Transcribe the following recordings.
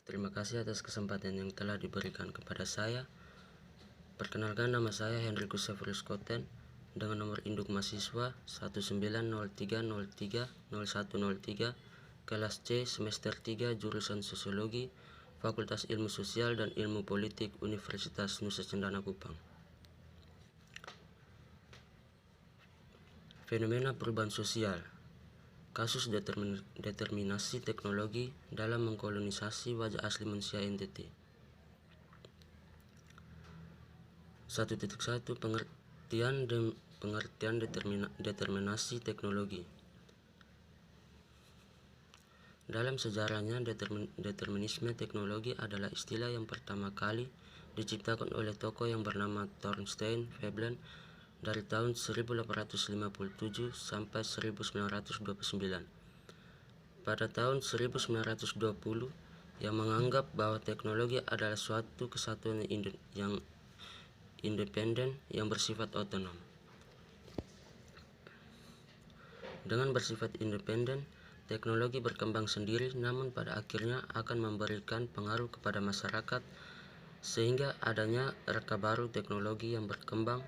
Terima kasih atas kesempatan yang telah diberikan kepada saya. Perkenalkan, nama saya Henry Gustavus Koten dengan nomor induk mahasiswa 1903030103, kelas C, semester 3, jurusan Sosiologi, Fakultas Ilmu Sosial dan Ilmu Politik, Universitas Nusa Cendana Kupang. Fenomena perubahan sosial. Kasus determinasi teknologi dalam mengkolonisasi wajah asli manusia NTT. 1.1 Pengertian determinasi teknologi. Dalam sejarahnya, determinisme teknologi adalah istilah yang pertama kali diciptakan oleh tokoh yang bernama Thorstein Veblen dari tahun 1857 sampai 1929. Pada tahun 1920, yang menganggap bahwa teknologi adalah suatu kesatuan yang independen yang bersifat otonom. Dengan bersifat independen, teknologi berkembang sendiri, namun pada akhirnya akan memberikan pengaruh kepada masyarakat, sehingga adanya reka baru teknologi yang berkembang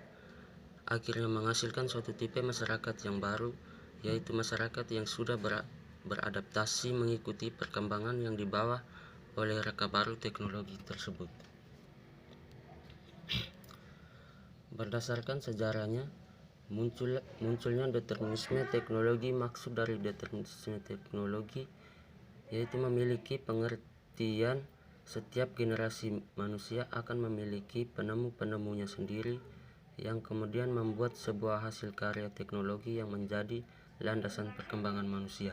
akhirnya menghasilkan suatu tipe masyarakat yang baru, yaitu masyarakat yang sudah beradaptasi mengikuti perkembangan yang dibawa oleh reka baru teknologi tersebut. Berdasarkan sejarahnya, munculnya determinisme teknologi. Maksud dari determinisme teknologi yaitu memiliki pengertian setiap generasi manusia akan memiliki penemu-penemunya sendiri yang kemudian membuat sebuah hasil karya teknologi yang menjadi landasan perkembangan manusia.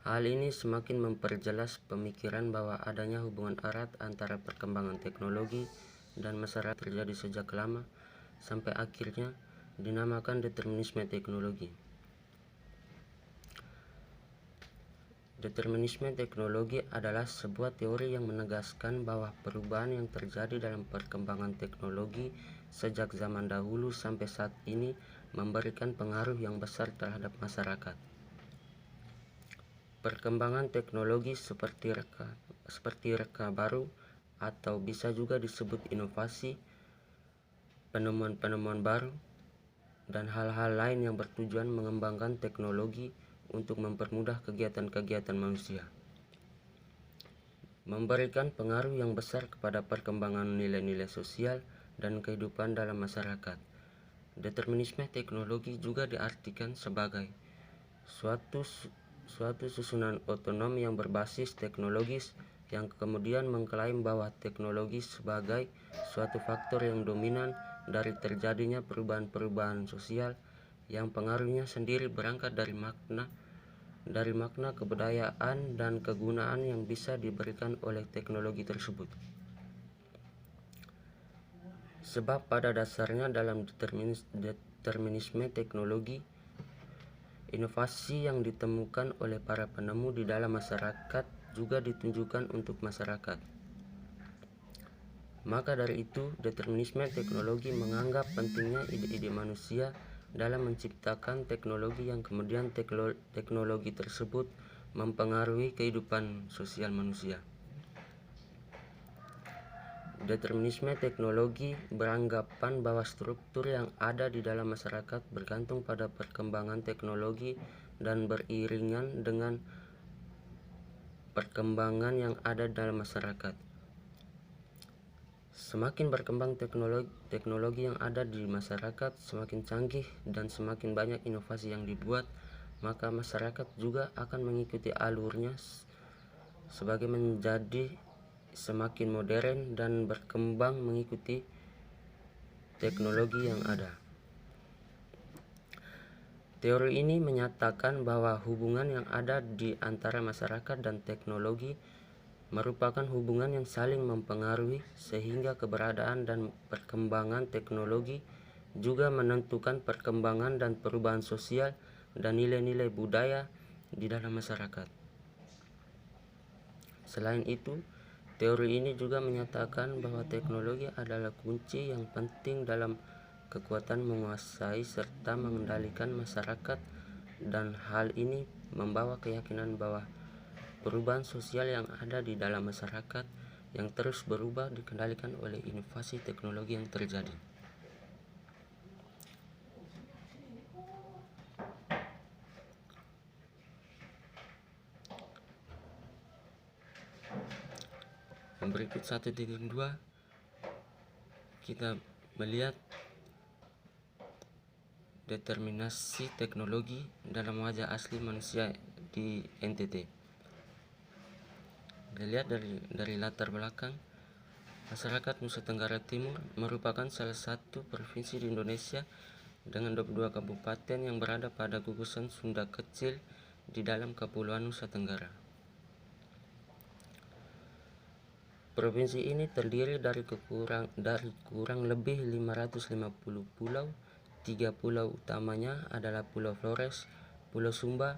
Hal ini semakin memperjelas pemikiran bahwa adanya hubungan erat antara perkembangan teknologi dan masyarakat terjadi sejak lama sampai akhirnya dinamakan determinisme teknologi. Determinisme teknologi adalah sebuah teori yang menegaskan bahwa perubahan yang terjadi dalam perkembangan teknologi sejak zaman dahulu sampai saat ini memberikan pengaruh yang besar terhadap masyarakat. Perkembangan teknologi seperti reka baru atau bisa juga disebut inovasi, penemuan-penemuan baru, dan hal-hal lain yang bertujuan mengembangkan teknologi untuk mempermudah kegiatan-kegiatan manusia, memberikan pengaruh yang besar kepada perkembangan nilai-nilai sosial dan kehidupan dalam masyarakat. Determinisme teknologi juga diartikan sebagai suatu susunan otonom yang berbasis teknologis yang kemudian mengklaim bahwa teknologi sebagai suatu faktor yang dominan dari terjadinya perubahan-perubahan sosial yang pengaruhnya sendiri berangkat dari makna kebudayaan dan kegunaan yang bisa diberikan oleh teknologi tersebut. Sebab pada dasarnya dalam determinisme teknologi, inovasi yang ditemukan oleh para penemu di dalam masyarakat juga ditunjukkan untuk masyarakat. Maka dari itu, determinisme teknologi menganggap pentingnya ide-ide manusia dalam menciptakan teknologi yang kemudian teknologi tersebut mempengaruhi kehidupan sosial manusia. Determinisme teknologi beranggapan bahwa struktur yang ada di dalam masyarakat bergantung pada perkembangan teknologi dan beriringan dengan perkembangan yang ada dalam masyarakat. Semakin berkembang teknologi yang ada di masyarakat, semakin canggih dan semakin banyak inovasi yang dibuat, maka masyarakat juga akan mengikuti alurnya sebagai menjadi semakin modern dan berkembang mengikuti teknologi yang ada. Teori ini menyatakan bahwa hubungan yang ada di antara masyarakat dan teknologi merupakan hubungan yang saling mempengaruhi, sehingga keberadaan dan perkembangan teknologi juga menentukan perkembangan dan perubahan sosial dan nilai-nilai budaya di dalam masyarakat. Selain itu, teori ini juga menyatakan bahwa teknologi adalah kunci yang penting dalam kekuatan menguasai serta mengendalikan masyarakat, dan hal ini membawa keyakinan bahwa Perubahan sosial yang ada di dalam masyarakat yang terus berubah dikendalikan oleh inovasi teknologi yang terjadi. Berikut 1.2 kita melihat determinasi teknologi dalam wajah asli manusia di NTT. Dilihat dari latar belakang, masyarakat Nusa Tenggara Timur merupakan salah satu provinsi di Indonesia dengan 22 kabupaten yang berada pada gugusan Sunda Kecil di dalam Kepulauan Nusa Tenggara. Provinsi ini terdiri dari kurang lebih 550 pulau. 3 pulau utamanya adalah Pulau Flores, Pulau Sumba,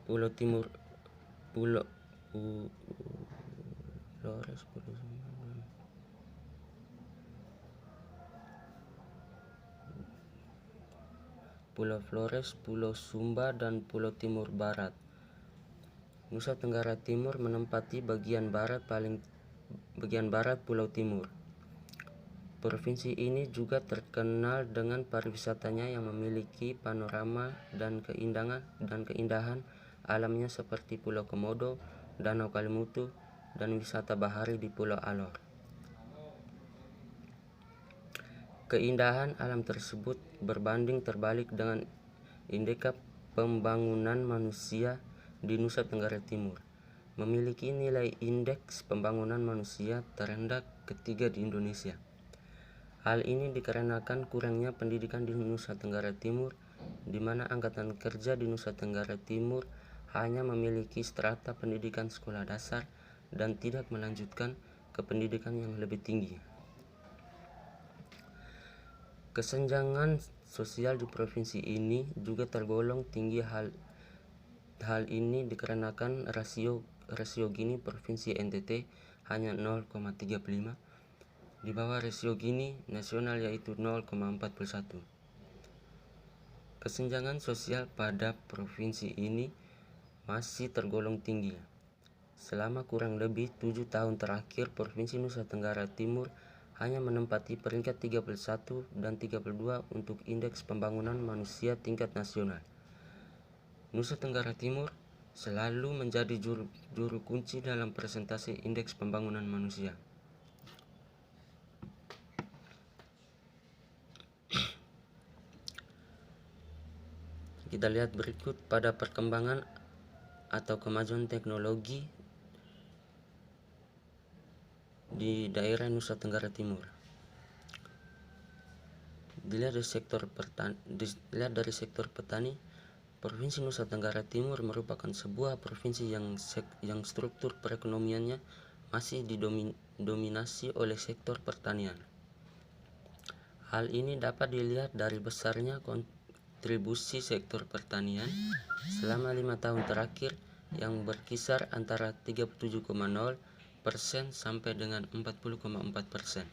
Pulau Timur, Pulau Flores, Pulau Sumba, dan Pulau Timur Barat. Nusa Tenggara Timur menempati bagian barat Pulau Timur. Provinsi ini juga terkenal dengan pariwisatanya yang memiliki panorama dan keindahan alamnya seperti Pulau Komodo, Danau Kalimutu, dan wisata bahari di Pulau Alor. Keindahan alam tersebut berbanding terbalik dengan indeks pembangunan manusia di Nusa Tenggara Timur, memiliki nilai indeks pembangunan manusia terendah ketiga di Indonesia. Hal ini dikarenakan kurangnya pendidikan di Nusa Tenggara Timur, di mana angkatan kerja di Nusa Tenggara Timur hanya memiliki strata pendidikan sekolah dasar dan tidak melanjutkan ke pendidikan yang lebih tinggi. Kesenjangan sosial di provinsi ini juga tergolong tinggi. Hal ini dikarenakan rasio Gini provinsi NTT hanya 0,35, di bawah rasio Gini nasional yaitu 0,41. Kesenjangan sosial pada provinsi ini masih tergolong tinggi. Selama kurang lebih 7 tahun terakhir, Provinsi Nusa Tenggara Timur hanya menempati peringkat 31 dan 32 untuk indeks pembangunan manusia tingkat nasional. Nusa Tenggara Timur selalu menjadi juru kunci dalam presentasi indeks pembangunan manusia. Kita lihat berikut pada perkembangan atau kemajuan teknologi di daerah Nusa Tenggara Timur. Dilihat dari sektor petani, Provinsi Nusa Tenggara Timur merupakan sebuah provinsi yang struktur perekonomiannya masih didominasi oleh sektor pertanian. Hal ini dapat dilihat dari besarnya kontribusi sektor pertanian selama 5 tahun terakhir yang berkisar antara 37,0% sampai dengan 40,4%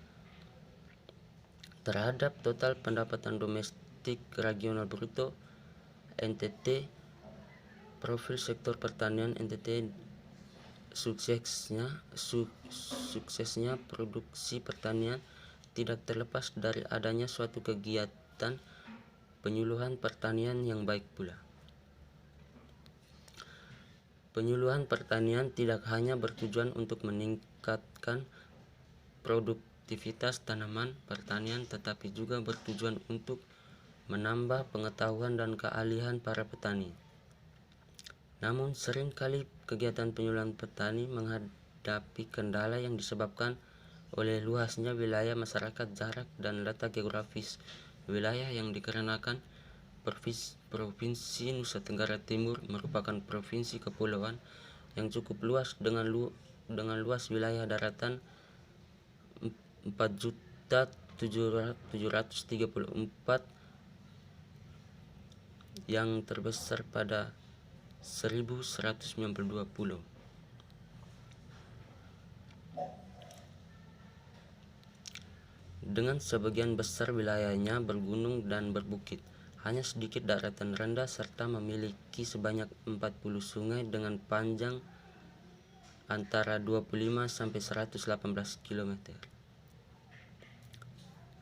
terhadap total pendapatan domestik regional bruto NTT. Profil sektor pertanian NTT suksesnya produksi pertanian tidak terlepas dari adanya suatu kegiatan penyuluhan pertanian yang baik pula. Penyuluhan pertanian tidak hanya bertujuan untuk meningkatkan produktivitas tanaman pertanian, tetapi juga bertujuan untuk menambah pengetahuan dan keahlian para petani. Namun seringkali kegiatan penyuluhan petani menghadapi kendala yang disebabkan oleh luasnya wilayah masyarakat, jarak, dan letak geografis wilayah yang dikarenakan Provinsi Nusa Tenggara Timur merupakan provinsi kepulauan yang cukup luas dengan luas wilayah daratan 4.734 yang terbesar pada 1.192 pulau. Dengan sebagian besar wilayahnya bergunung dan berbukit, hanya sedikit daratan rendah serta memiliki sebanyak 40 sungai dengan panjang antara 25 sampai 118 km.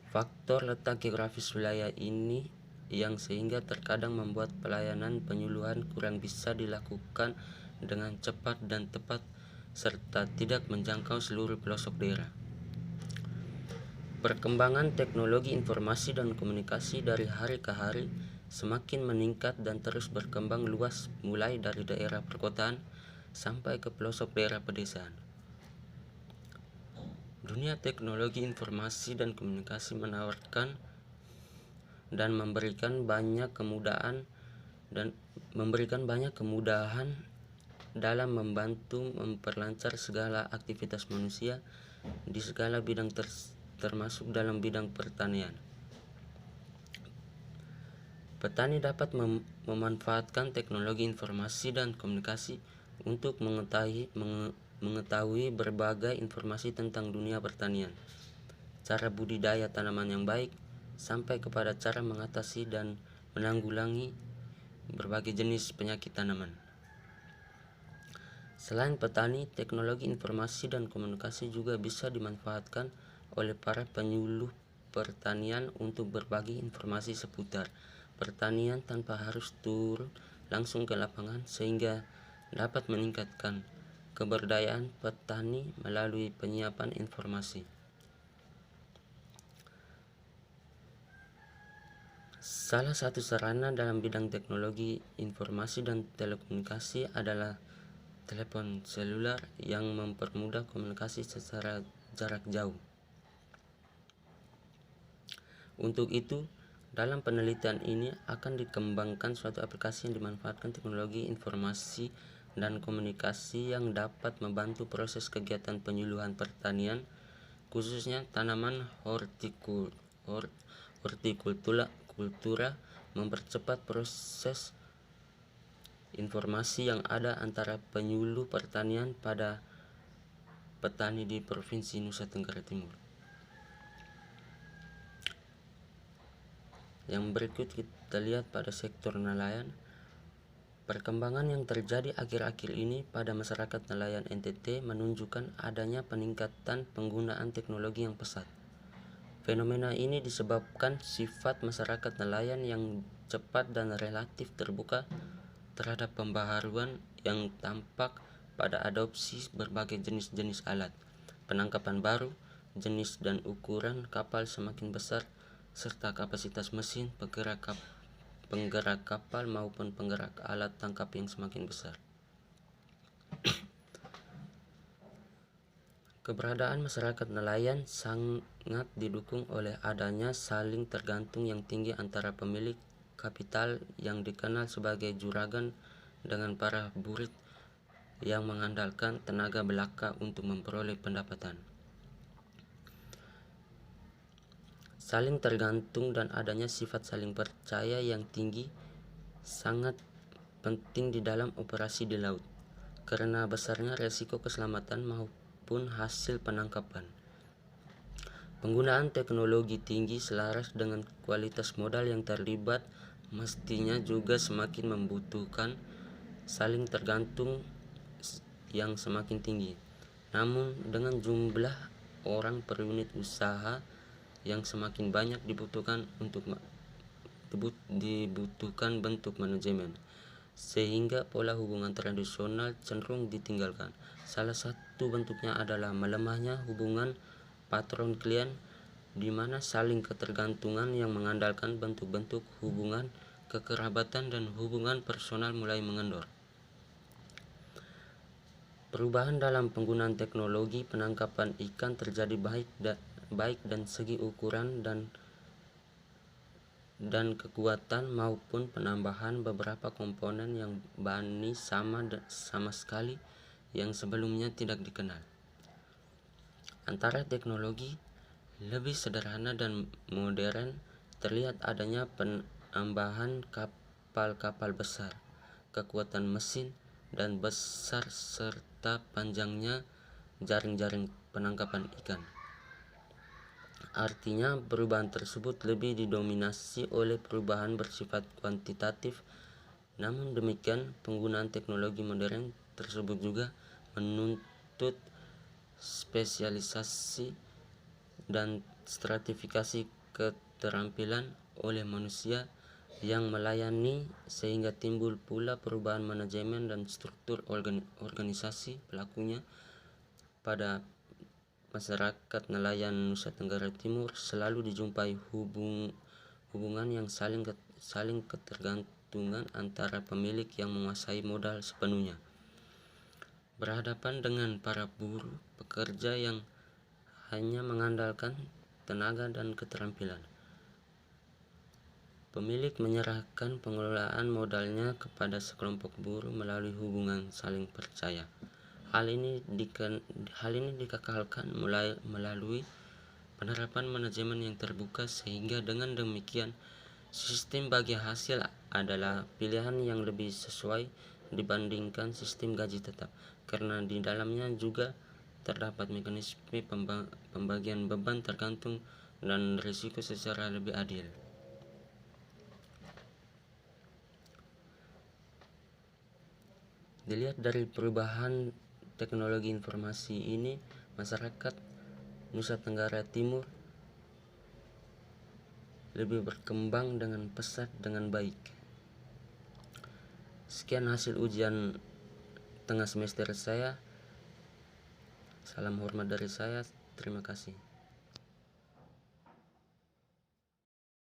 Faktor letak geografis wilayah ini yang sehingga terkadang membuat pelayanan penyuluhan kurang bisa dilakukan dengan cepat dan tepat serta tidak menjangkau seluruh pelosok daerah. Perkembangan teknologi informasi dan komunikasi dari hari ke hari semakin meningkat dan terus berkembang luas mulai dari daerah perkotaan sampai ke pelosok daerah pedesaan. Dunia teknologi informasi dan komunikasi menawarkan dan memberikan banyak kemudahan dalam membantu memperlancar segala aktivitas manusia di segala bidang termasuk dalam bidang pertanian. Petani dapat memanfaatkan teknologi informasi dan komunikasi untuk mengetahui berbagai informasi tentang dunia pertanian, cara budidaya tanaman yang baik, sampai kepada cara mengatasi dan menanggulangi berbagai jenis penyakit tanaman. Selain petani, teknologi informasi dan komunikasi juga bisa dimanfaatkan oleh para penyuluh pertanian untuk berbagi informasi seputar pertanian tanpa harus turun langsung ke lapangan, sehingga dapat meningkatkan keberdayaan petani melalui penyiapan informasi. Salah satu sarana dalam bidang teknologi informasi dan telekomunikasi adalah telepon seluler yang mempermudah komunikasi secara jarak jauh. Untuk itu, dalam penelitian ini akan dikembangkan suatu aplikasi yang dimanfaatkan teknologi informasi dan komunikasi yang dapat membantu proses kegiatan penyuluhan pertanian, khususnya tanaman hortikultura, mempercepat proses informasi yang ada antara penyuluh pertanian pada petani di Provinsi Nusa Tenggara Timur. Yang berikut kita lihat pada sektor nelayan. Perkembangan yang terjadi akhir-akhir ini pada masyarakat nelayan NTT menunjukkan adanya peningkatan penggunaan teknologi yang pesat. Fenomena ini disebabkan sifat masyarakat nelayan yang cepat dan relatif terbuka terhadap pembaharuan yang tampak pada adopsi berbagai jenis-jenis alat penangkapan baru, jenis dan ukuran kapal semakin besar, serta kapasitas mesin penggerak kapal maupun penggerak alat tangkap yang semakin besar. Keberadaan masyarakat nelayan sangat didukung oleh adanya saling tergantung yang tinggi antara pemilik kapital yang dikenal sebagai juragan dengan para burit yang mengandalkan tenaga belaka untuk memperoleh pendapatan. Saling tergantung dan adanya sifat saling percaya yang tinggi sangat penting di dalam operasi di laut, karena besarnya resiko keselamatan maupun hasil penangkapan. Penggunaan teknologi tinggi selaras dengan kualitas modal yang terlibat mestinya juga semakin membutuhkan saling tergantung yang semakin tinggi. Namun dengan jumlah orang per unit usaha yang semakin banyak dibutuhkan bentuk manajemen, sehingga pola hubungan tradisional cenderung ditinggalkan. Salah satu bentuknya adalah melemahnya hubungan patron klien, di mana saling ketergantungan yang mengandalkan bentuk-bentuk hubungan kekerabatan dan hubungan personal mulai mengendor. Perubahan dalam penggunaan teknologi penangkapan ikan terjadi baik dan segi ukuran dan kekuatan maupun penambahan beberapa komponen yang bani sama sekali yang sebelumnya tidak dikenal. Antara teknologi lebih sederhana dan modern terlihat adanya penambahan kapal-kapal besar, kekuatan mesin dan besar serta panjangnya jaring-jaring penangkapan ikan. Artinya, perubahan tersebut lebih didominasi oleh perubahan bersifat kuantitatif. Namun demikian, penggunaan teknologi modern tersebut juga menuntut spesialisasi dan stratifikasi keterampilan oleh manusia yang melayani, sehingga timbul pula perubahan manajemen dan struktur organisasi pelakunya. Pada masyarakat nelayan Nusa Tenggara Timur selalu dijumpai hubungan yang saling ketergantungan antara pemilik yang menguasai modal sepenuhnya berhadapan dengan para buruh pekerja yang hanya mengandalkan tenaga dan keterampilan. Pemilik menyerahkan pengelolaan modalnya kepada sekelompok buruh melalui hubungan saling percaya. Hal ini dikekalkan melalui penerapan manajemen yang terbuka, sehingga dengan demikian sistem bagi hasil adalah pilihan yang lebih sesuai dibandingkan sistem gaji tetap, karena di dalamnya juga terdapat mekanisme pembagian beban tergantung dan risiko secara lebih adil. Dilihat dari perubahan teknologi informasi ini, masyarakat Nusa Tenggara Timur lebih berkembang dengan pesat dengan baik. Sekian hasil ujian tengah semester saya. Salam hormat dari saya. Terima kasih.